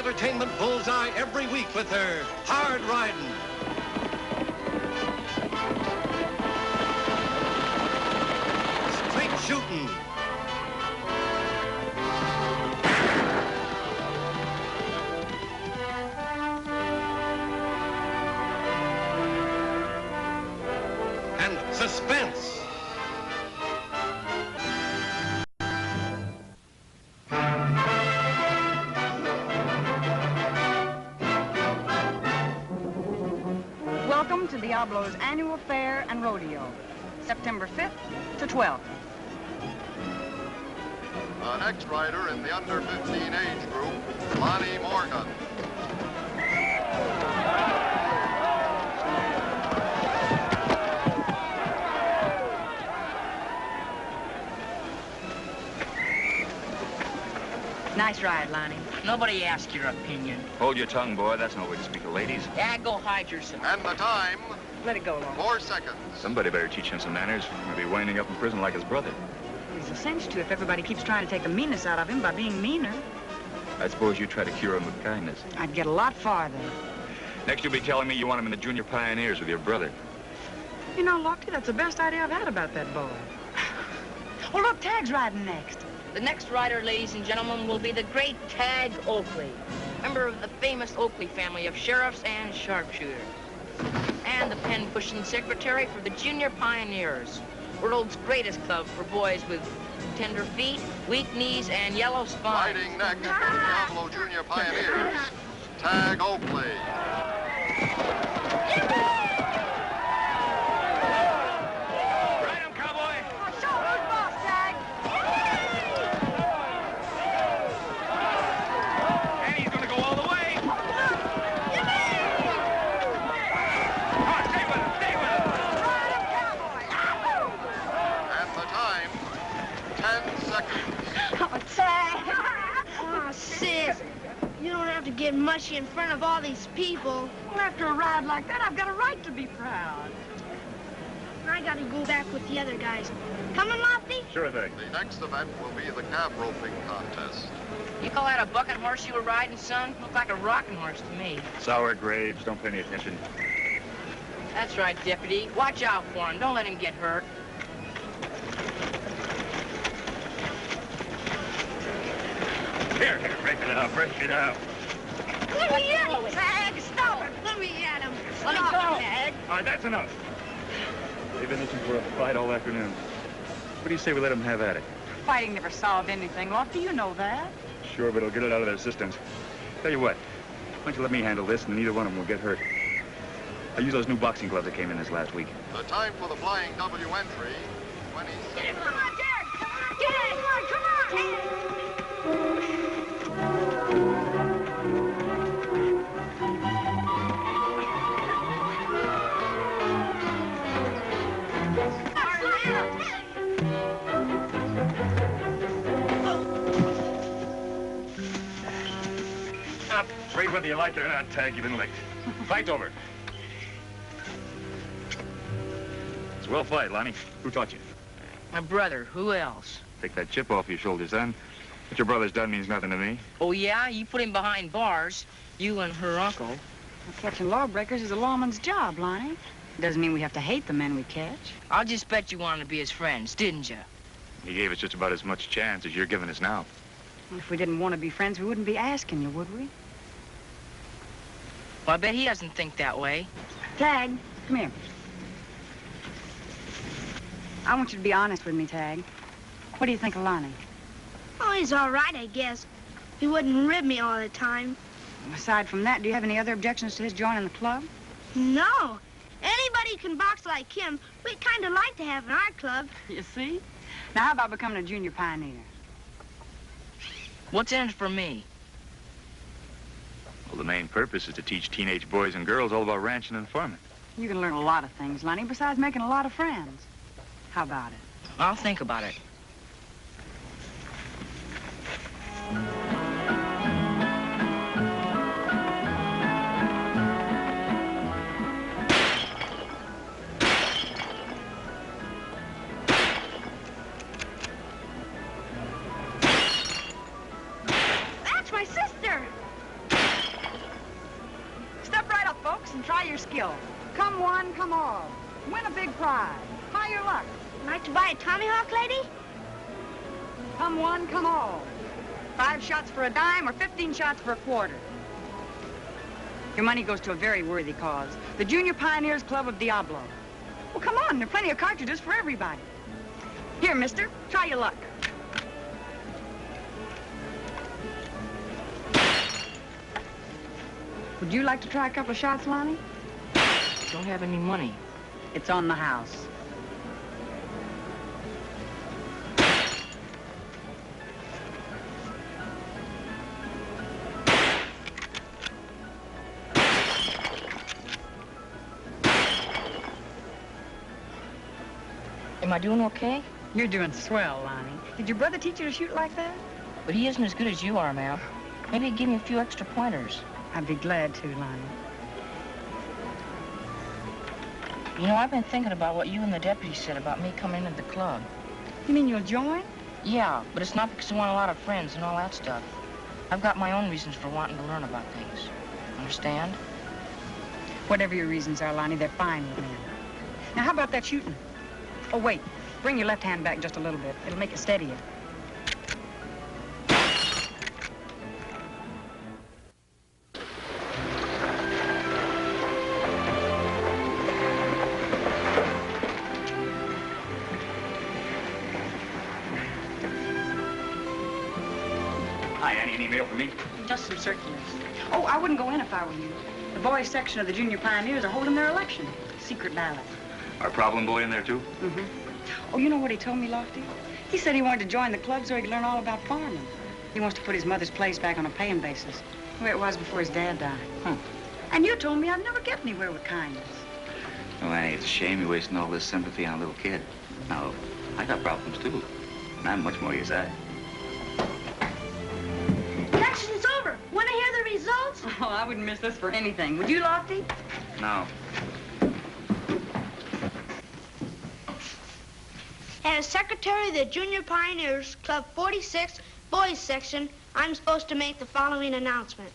entertainment bullseye every week with her hard riding. Straight shooting. And suspense. Welcome to Diablo's annual fair and rodeo, September 5th to 12th. The next rider in the under 15 age group, Lonny Morgan. Nice ride, Lonny. Nobody asked your opinion. Hold your tongue, boy. That's no way to speak to ladies. Yeah, go hide yourself. And the time, Let it go, Lonny. 4 seconds. Somebody better teach him some manners. He'll be winding up in prison like his brother. He's a cinch to if everybody keeps trying to take the meanness out of him by being meaner. I suppose you try to cure him with kindness. I'd get a lot farther. Next, you'll be telling me you want him in the Junior Pioneers with your brother. You know, Lofty, that's the best idea I've had about that boy. Oh, look, Tagg's riding next. The next rider, ladies and gentlemen, will be the great Tagg Oakley, member of the famous Oakley family of sheriffs and sharpshooters, and the pen-pushing secretary for the Junior Pioneers, world's greatest club for boys with tender feet, weak knees, and yellow spines. Riding next for the Diablo Junior Pioneers, Tagg Oakley. To get mushy in front of all these people. Well, after a ride like that, I've got a right to be proud. I gotta go back with the other guys. Coming, Lofty? Sure thing. The next event will be the calf roping contest. You call that a bucket horse you were riding, son? Looked like a rocking horse to me. Sour grapes. Don't pay any attention. That's right, Deputy. Watch out for him. Don't let him get hurt. Here, break it out, break it out. Let me at him, Tagg! Stop it! Let me at him! Let me go! Tagg! All right, that's enough. They've been itching for a fight all afternoon. What do you say we let them have at it? Fighting never solved anything, Lofty. You know that. Sure, but it'll get it out of their systems. Tell you what, why don't you let me handle this, and neither one of them will get hurt. I used those new boxing gloves that came in this last week. The time for the flying W entry, 27. Come on, Tagg! Come on, Tagg! Come on! Straight whether you like it or not, Tagg, you've been licked. Fight's over. It's a well fight, Lonny. Who taught you? My brother. Who else? Take that chip off your shoulders, son. What your brother's done means nothing to me. Oh, yeah? You put him behind bars. You and her uncle. Well, catching lawbreakers is a lawman's job, Lonny. Doesn't mean we have to hate the men we catch. I'll just bet you wanted to be his friends, didn't you? He gave us just about as much chance as you're giving us now. If we didn't want to be friends, we wouldn't be asking you, would we? Well, I bet he doesn't think that way. Tagg, come here. I want you to be honest with me, Tagg. What do you think of Lonny? Oh, he's all right, I guess. He wouldn't rib me all the time. Aside from that, do you have any other objections to his joining the club? No. Anybody can box like him, we'd kind of like to have in our club. You see? Now, how about becoming a junior pioneer? What's in it for me? Well, the main purpose is to teach teenage boys and girls all about ranching and farming. You can learn a lot of things, Lonny, besides making a lot of friends. How about it? I'll think about it. That's my sister. and try your skill. Come one, come all. Win a big prize. Try your luck. Like to buy a tomahawk, lady? Come one, come all. 5 shots for a dime or 15 shots for a quarter. Your money goes to a very worthy cause. The Junior Pioneers Club of Diablo. Well, come on. There are plenty of cartridges for everybody. Here, mister. Try your luck. Would you like to try a couple of shots, Lonnie? Don't have any money. It's on the house. Am I doing okay? You're doing swell, Lonnie. Did your brother teach you to shoot like that? But he isn't as good as you are, Mal. Maybe he'd give me a few extra pointers. I'd be glad to, Lonnie. You know, I've been thinking about what you and the deputy said about me coming into the club. You mean you'll join? Yeah, but it's not because I want a lot of friends and all that stuff. I've got my own reasons for wanting to learn about things. Understand? Whatever your reasons are, Lonnie, they're fine with me. Now, how about that shooting? Oh, wait. Bring your left hand back just a little bit. It'll make it steadier. Hi, Annie. Any mail for me? Just some circulars. Oh, I wouldn't go in if I were you. The boys' section of the Junior Pioneers are holding their election. Secret ballot. Our problem boy in there, too? Mm-hmm. Oh, you know what he told me, Lofty? He said he wanted to join the club so he could learn all about farming. He wants to put his mother's place back on a paying basis, the way it was before his dad died. Huh. And you told me I'd never get anywhere with kindness. Oh, Annie, it's a shame you're wasting all this sympathy on a little kid. Now, I got problems, too. And I'm much more as that. Election's over. Want to hear the results? Oh, I wouldn't miss this for anything. Would you, Lofty? No. As secretary of the Junior Pioneers Club 46 Boys Section, I'm supposed to make the following announcement.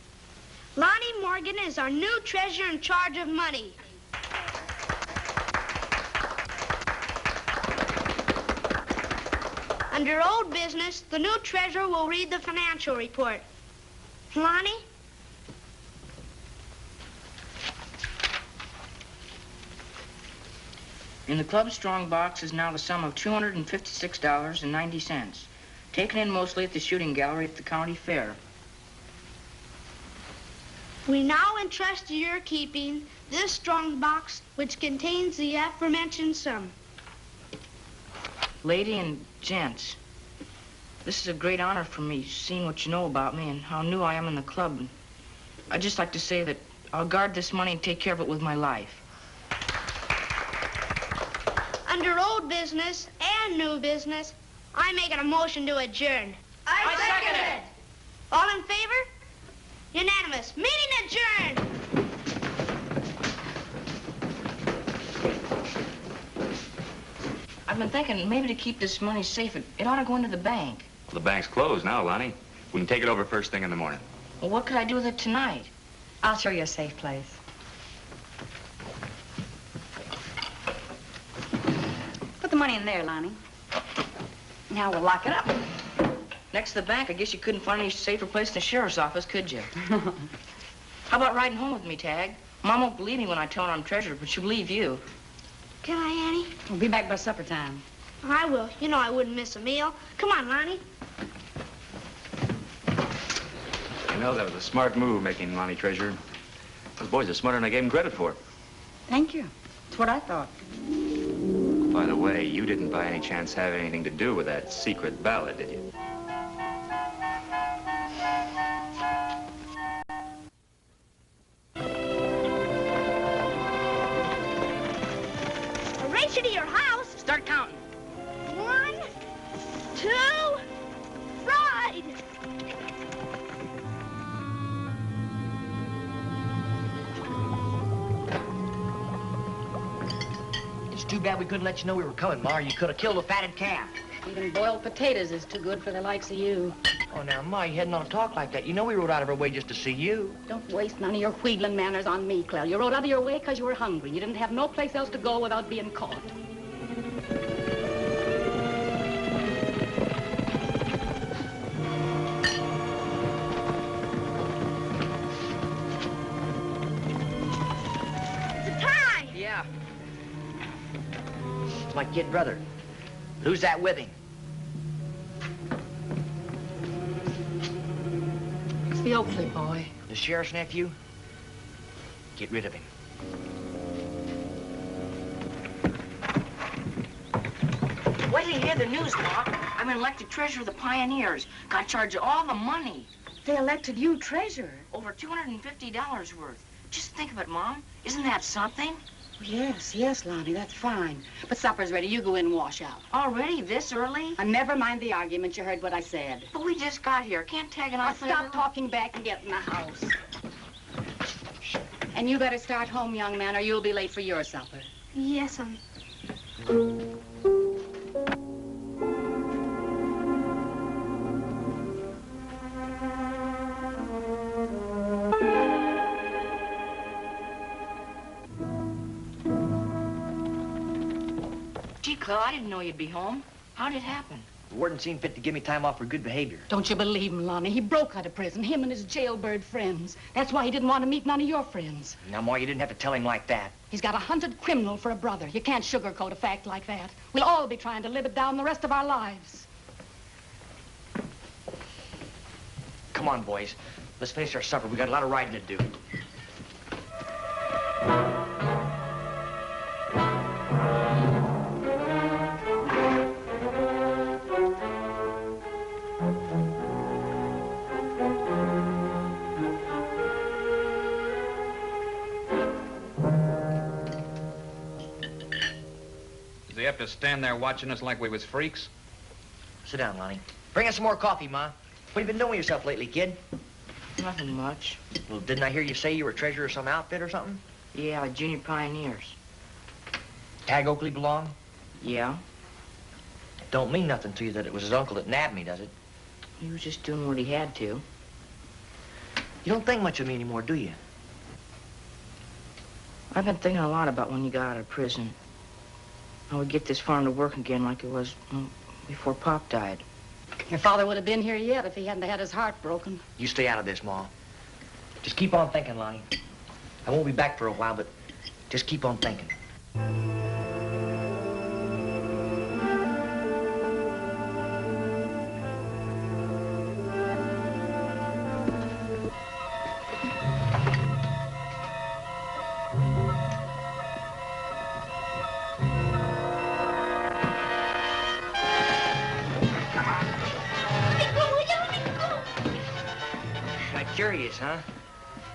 Lonnie Morgan is our new treasurer in charge of money. Under old business, the new treasurer will read the financial report. Lonnie? In the club's strong box is now the sum of $256.90, taken in mostly at the shooting gallery at the county fair. We now entrust to your keeping this strong box, which contains the aforementioned sum. Lady and gents, this is a great honor for me, seeing what you know about me and how new I am in the club. And I'd just like to say that I'll guard this money and take care of it with my life. Under old business and new business, I'm making a motion to adjourn. I second it. All in favor? Unanimous. Meeting adjourned. I've been thinking maybe to keep this money safe, it ought to go into the bank. Well, the bank's closed now, Lonnie. We can take it over first thing in the morning. Well, what could I do with it tonight? I'll show you a safe place. Put the money in there, Lonnie. Now we'll lock it up. Next to the bank, I guess you couldn't find any safer place than the sheriff's office, could you? How about riding home with me, Tagg? Mom won't believe me when I tell her I'm treasurer, but she'll believe you. Can I, Annie? We'll be back by supper time. I will. You know I wouldn't miss a meal. Come on, Lonnie. You know, that was a smart move, making Lonnie treasurer. Those boys are smarter than I gave them credit for. Thank you. That's what I thought. By the way, you didn't by any chance have anything to do with that secret ballot, did you? I'll race you to your house. Start counting. 1, 2, ride. It's too bad we couldn't let you know we were coming, Ma, or you could have killed a fatted calf. Even boiled potatoes is too good for the likes of you. Oh, now, Ma, you hadn't ought to talk like that. You know we rode out of our way just to see you. Don't waste none of your wheedling manners on me, Clell. You rode out of your way because you were hungry. You didn't have no place else to go without being caught. It's a tie! Yeah. It's my kid brother. Who's that with him? It's the Oakley boy. The sheriff's nephew? Get rid of him. Wait till you hear the news, Ma. I'm elected treasurer of the Pioneers. Got charged all the money. They elected you treasurer. Over $250 worth. Just think of it, Mom. Isn't that something? Yes, Lonny, that's fine. But supper's ready. You go in and wash out. Already this early? Never mind the argument. You heard what I said. But we just got here. Can't Tagg and I... Stop talking back and get in the house. And you better start home, young man, or you'll be late for your supper. Yes, Gee, Clell, I didn't know you'd be home. How'd it happen? The warden seemed fit to give me time off for good behavior. Don't you believe him, Lonny? He broke out of prison, him and his jailbird friends. That's why he didn't want to meet none of your friends. Now, Ma, you didn't have to tell him like that. He's got a hunted criminal for a brother. You can't sugarcoat a fact like that. We'll all be trying to live it down the rest of our lives. Come on, boys. Let's finish our supper. We got a lot of riding to do. Does he have to stand there watching us like we was freaks? Sit down, Lonny. Bring us some more coffee, Ma. What have you been doing with yourself lately, kid? Nothing much. Well, didn't I hear you say you were treasurer of some outfit or something? Yeah, Junior Pioneers. Tagg Oakley belong? Yeah? Don't mean nothing to you that it was his uncle that nabbed me, does it? He was just doing what he had to. You don't think much of me anymore, do you? I've been thinking a lot about when you got out of prison. I would get this farm to work again like it was before Pop died. Your father would have been here yet if he hadn't had his heart broken. You stay out of this, Ma. Just keep on thinking, Lonny. I won't be back for a while, but just keep on thinking. Curious, huh?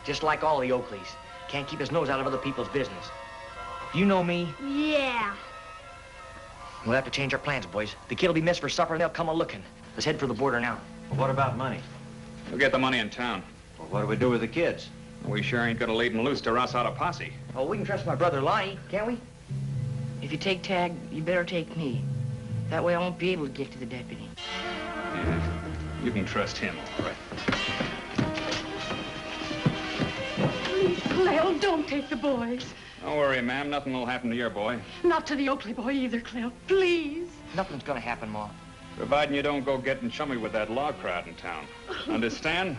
Just like all the Oakleys. Can't keep his nose out of other people's business. You know me. Yeah. We'll have to change our plans, boys. The kid will be missed for supper and they'll come a-looking. Let's head for the border now. Well, what about money? We'll get the money in town. Well, what do we do with the kids? We sure ain't gonna lead 'em loose to rouse out a posse. Oh, we can trust my brother Lonny, can't we? If you take Tagg, you better take me. That way I won't be able to get to the deputy. Yeah, you can trust him, all right. Please, Clell, don't take the boys. Don't worry, ma'am. Nothing will happen to your boy. Not to the Oakley boy either, Clell. Please. Nothing's gonna happen, Ma. Providing you don't go getting chummy with that law crowd in town. Understand?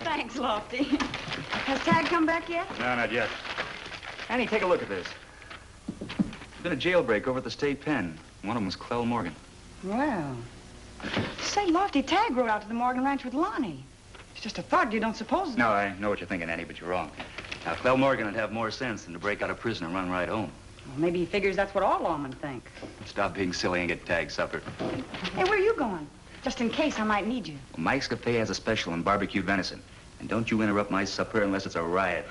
Thanks, Lofty. Has Tagg come back yet? No, not yet. Annie, take a look at this. There's been a jailbreak over at the state pen. One of them was Clell Morgan. Well. Say, Lofty, Tagg rode out to the Morgan Ranch with Lonny. It's just a thought. You don't suppose... No, I know what you're thinking, Annie, but you're wrong. Now, Clell Morgan would have more sense than to break out of prison and run right home. Well, maybe he figures that's what all lawmen think. Stop being silly and get Tagg supper. Hey, where are you going? Just in case I might need you. Well, Mike's Cafe has a special on barbecued venison. And don't you interrupt my supper unless it's a riot.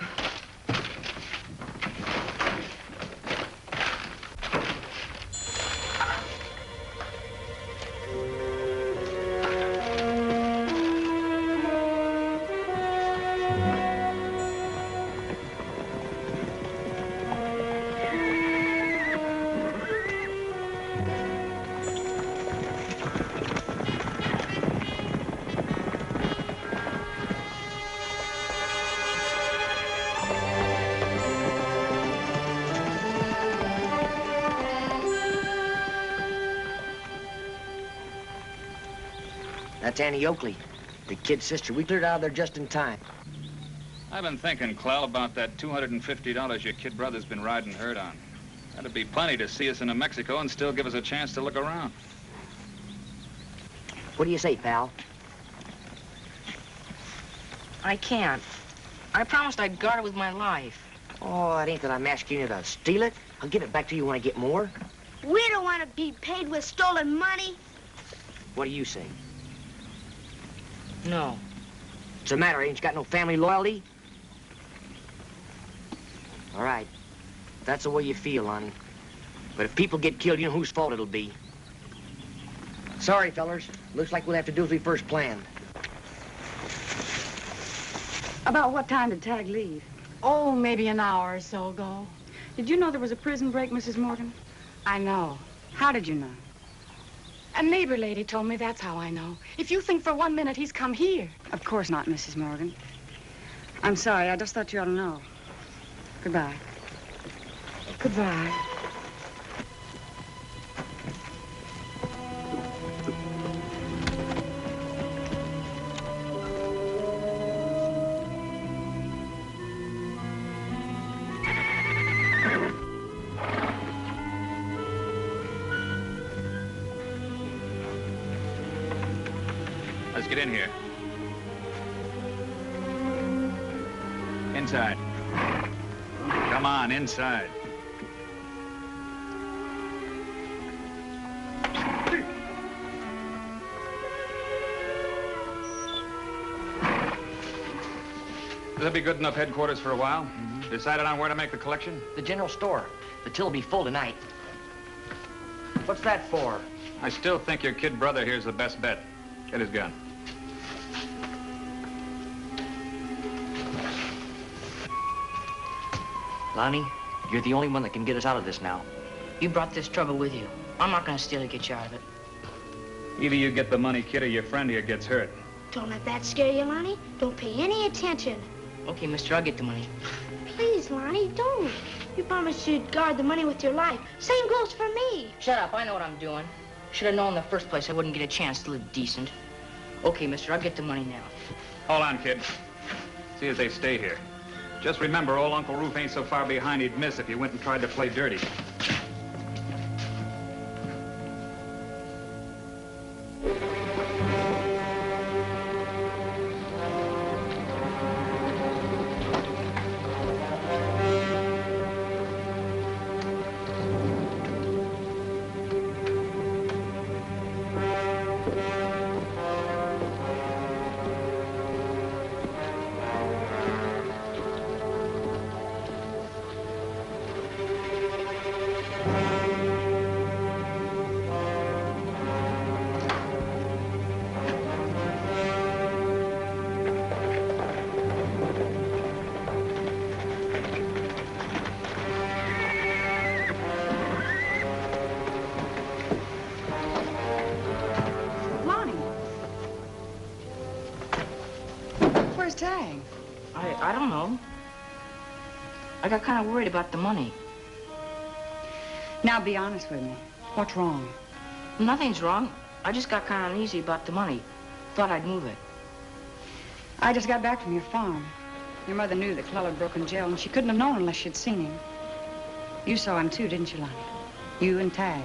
That's Annie Oakley, the kid's sister. We cleared out of there just in time. I've been thinking, Clell, about that $250 your kid brother's been riding herd on. That'd be plenty to see us into Mexico and still give us a chance to look around. What do you say, pal? I can't. I promised I'd guard it with my life. Oh, it ain't that I'm asking you to steal it. I'll give it back to you when I get more. We don't want to be paid with stolen money. What do you say? No. What's the matter? Ain't you got no family loyalty? All right. If that's the way you feel, Lonny. But if people get killed, you know whose fault it'll be. Sorry, fellers. Looks like we'll have to do as we first planned. About what time did Tagg leave? Oh, maybe an hour or so ago. Did you know there was a prison break, Mrs. Morgan? I know. How did you know? A neighbor lady told me that's how I know. If you think for 1 minute he's come here. Of course not, Mrs. Morgan. I'm sorry. I just thought you ought to know. Goodbye. Goodbye. Let's get in here. Inside. Come on, inside. Will that be good enough headquarters for a while? Mm-hmm. Decided on where to make the collection? The general store. The till will be full tonight. What's that for? I still think your kid brother here's the best bet. Get his gun. Lonny, you're the only one that can get us out of this now. You brought this trouble with you. I'm not gonna steal to get you out of it. Either you get the money, kid, or your friend here gets hurt. Don't let that scare you, Lonny. Don't pay any attention. Okay, mister, I'll get the money. Please, Lonny, don't. You promised you'd guard the money with your life. Same goes for me. Shut up, I know what I'm doing. Should have known in the first place I wouldn't get a chance to live decent. Okay, mister, I'll get the money now. Hold on, kid. See if they stay here. Just remember, old Uncle Roof ain't so far behind he'd miss if you went and tried to play dirty. Where's Tagg? I don't know. I got kind of worried about the money. Now, be honest with me. What's wrong? Nothing's wrong. I just got kind of uneasy about the money. Thought I'd move it. I just got back from your farm. Your mother knew that Clell had broken jail, and she couldn't have known unless she'd seen him. You saw him too, didn't you, Lonny? You and Tagg.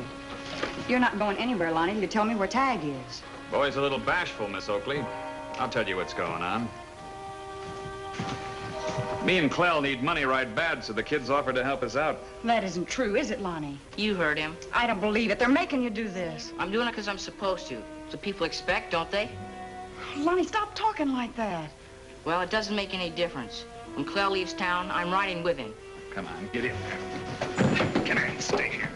You're not going anywhere, Lonny, till you tell me where Tagg is. Boy's a little bashful, Miss Oakley. I'll tell you what's going on. Me and Clell need money right bad, so the kids offered to help us out. That isn't true, is it, Lonny? You heard him. I don't believe it. They're making you do this. I'm doing it because I'm supposed to. So people expect, don't they? Lonny, stop talking like that. Well, it doesn't make any difference. When Clell leaves town, I'm riding with him. Come on, get in there. Come on, stay here.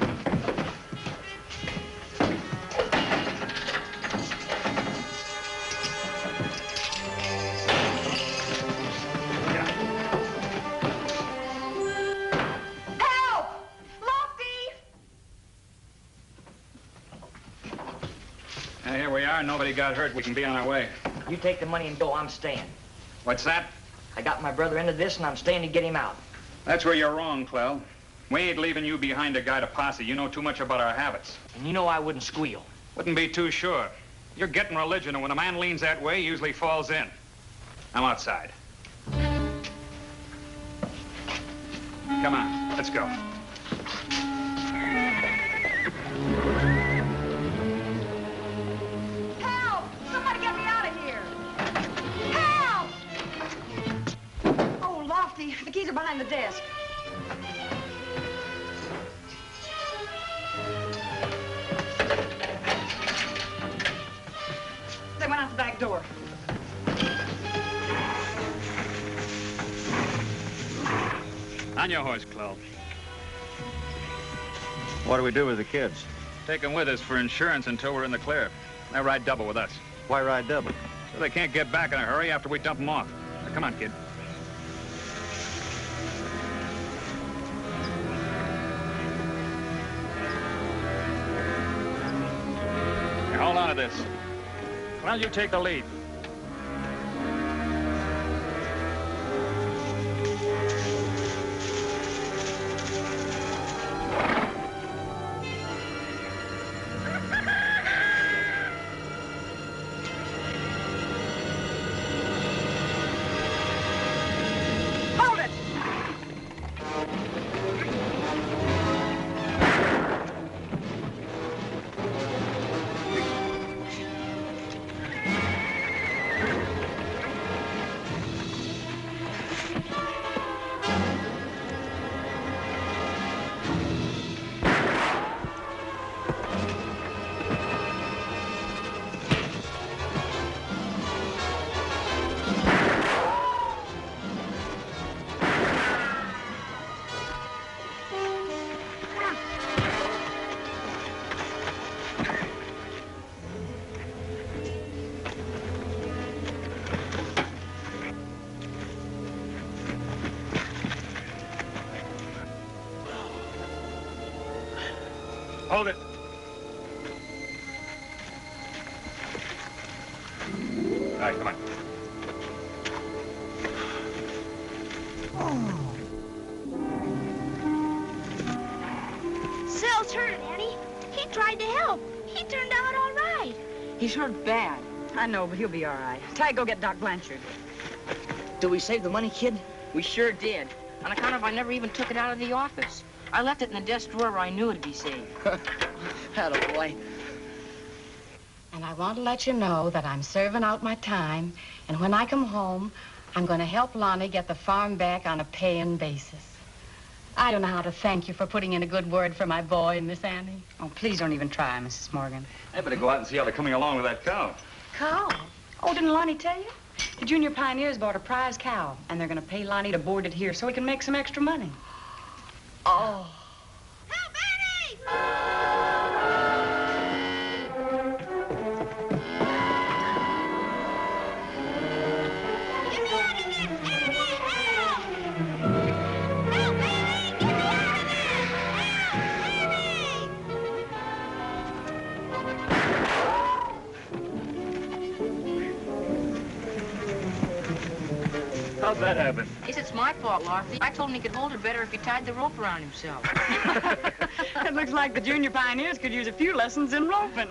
Help! Lofty! Here we are. Nobody got hurt. We can be on our way. You take the money and go. I'm staying. What's that? I got my brother into this, and I'm staying to get him out. That's where you're wrong, Clell. We ain't leaving you behind to guide a posse. You know too much about our habits. And you know I wouldn't squeal. Wouldn't be too sure. You're getting religion, and when a man leans that way, he usually falls in. I'm outside. Come on, let's go. Help! Somebody get me out of here! Help! Oh, Lofty, the keys are behind the desk. They went out the back door. On your horse, Clell. What do we do with the kids? Take them with us for insurance until we're in the clear. They ride double with us. Why ride double? So they can't get back in a hurry after we dump them off. Now, come on, kid. Here, hold on to this. Well, you take the lead. Hold it! Hold it. All right, come on. Sil's hurt, Annie. He tried to help. He turned out all right. He's hurt bad. I know, but he'll be all right. Tagg, go get Doc Blanchard. Did we save the money, kid? We sure did. On account of I never even took it out of the office. I left it in the desk drawer where I knew it'd be safe. Attaboy. And I want to let you know that I'm serving out my time, and when I come home, I'm going to help Lonny get the farm back on a paying basis. I don't know how to thank you for putting in a good word for my boy, Miss Annie. Oh, please don't even try, Mrs. Morgan. I better go out and see how they're coming along with that cow. Cow? Oh, didn't Lonny tell you? The Junior Pioneers bought a prize cow, and they're going to pay Lonny to board it here so he can make some extra money. Oh. Help, Annie! Get me out of this! Annie, help! Help, Annie! Get me out of this! Help, Annie! How'd that happen? Yes, it's my fault, Lofty. I told him he could hold her better if he tied the rope around himself. It looks like the Junior Pioneers could use a few lessons in roping.